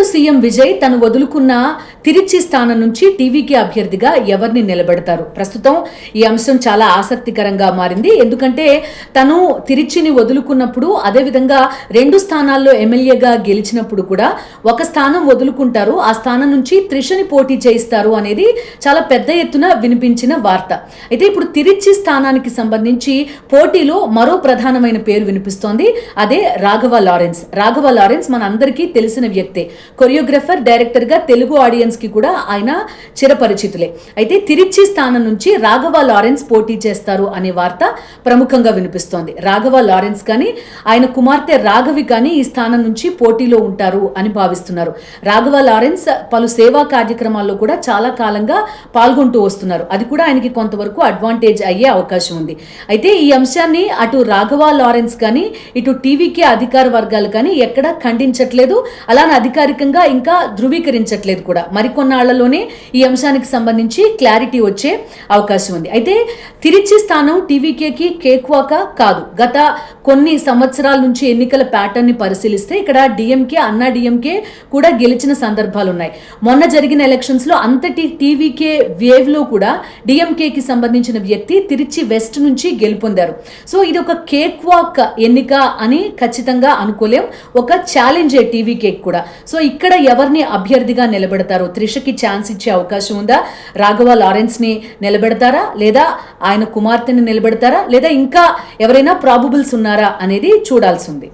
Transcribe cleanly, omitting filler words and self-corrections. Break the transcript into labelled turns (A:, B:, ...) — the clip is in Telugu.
A: తమిళనాడు సీఎం విజయ్ తను వదులుకున్న తిరుచి స్థానం నుంచి టీవీకే అభ్యర్థిగా ఎవరిని నిలబెడతారు? ప్రస్తుతం ఈ అంశం చాలా ఆసక్తికరంగా మారింది. ఎందుకంటే తను తిరుచిని వదులుకున్నప్పుడు, అదేవిధంగా 2 స్థానాల్లో ఎమ్మెల్యేగా గెలిచినప్పుడు కూడా ఒక స్థానం వదులుకుంటారు, ఆ స్థానం నుంచి త్రిషని పోటీ చేయిస్తారు అనేది చాలా పెద్ద ఎత్తున వినిపించిన వార్త. అయితే ఇప్పుడు తిరుచి స్థానానికి సంబంధించి పోటీలో మరో ప్రధానమైన పేరు వినిపిస్తోంది. అదే రాఘవ లారెన్స్. రాఘవ లారెన్స్ మన అందరికీ తెలిసిన వ్యక్తే. కొరియోగ్రాఫర్, డైరెక్టర్ గా తెలుగు ఆడియన్స్ కి కూడా ఆయన చిరపరిచితులే. అయితే తిరుచి స్థానం నుంచి రాఘవ లారెన్స్ పోటీ చేస్తారు అనే వార్త ప్రముఖంగా వినిపిస్తోంది. రాఘవ లారెన్స్ కానీ ఆయన కుమార్తె రాఘవి కానీ ఈ స్థానం నుంచి పోటీలో ఉంటారు అని భావిస్తున్నారు. రాఘవ లారెన్స్ పలు సేవా కార్యక్రమాల్లో కూడా చాలా కాలంగా పాల్గొంటూ వస్తున్నారు. అది కూడా ఆయనకి కొంతవరకు అడ్వాంటేజ్ అయ్యే అవకాశం ఉంది. అయితే ఈ అంశాన్ని అటు రాఘవ లారెన్స్ కానీ ఇటు టీవీకే అధికార వర్గాలు కానీ ఎక్కడా ఖండించట్లేదు, అలానే అధికారికంగా ఇంకా ధృవీకరించట్లేదు కూడా. మరికొన్నాళ్లలోనే ఈ అంశానికి సంబంధించి క్లారిటీ వచ్చే అవకాశం ఉంది. అయితే తిరుచి స్థానం టీవీకేకి కేక్వాక కాదు. గత కొన్ని సంవత్సరాల నుంచి ఎన్నికల ప్యాటర్న్ ని పరిశీలిస్తే ఇక్కడ డిఎంకే, అన్నా డిఎంకే కూడా గెలిచిన సందర్భాలు ఉన్నాయి. మొన్న జరిగిన ఎలక్షన్స్ లో అంతటి టీవీకే వేవ్ లో కూడా డిఎంకేకి సంబంధించిన వ్యక్తి తిరుచి వెస్ట్ నుంచి గెలుపొందారు. సో ఇది ఒక కేక్ వాక్ ఎన్నిక అని ఖచ్చితంగా అనుకోలేం, ఒక ఛాలెంజ్ టీవీకే కూడా. సో ఇక్కడ ఎవరిని అభ్యర్థిగా నిలబెడతారు? త్రిషకి ఛాన్స్ ఇచ్చే అవకాశం ఉందా? రాఘవ లారెన్స్ ని నిలబెడతారా, లేదా ఆయన కుమార్తెని నిలబెడతారా, లేదా ఇంకా ఎవరైనా ప్రాబబుల్స్ ఉన్నారా అనేది చూడాల్సి ఉంది.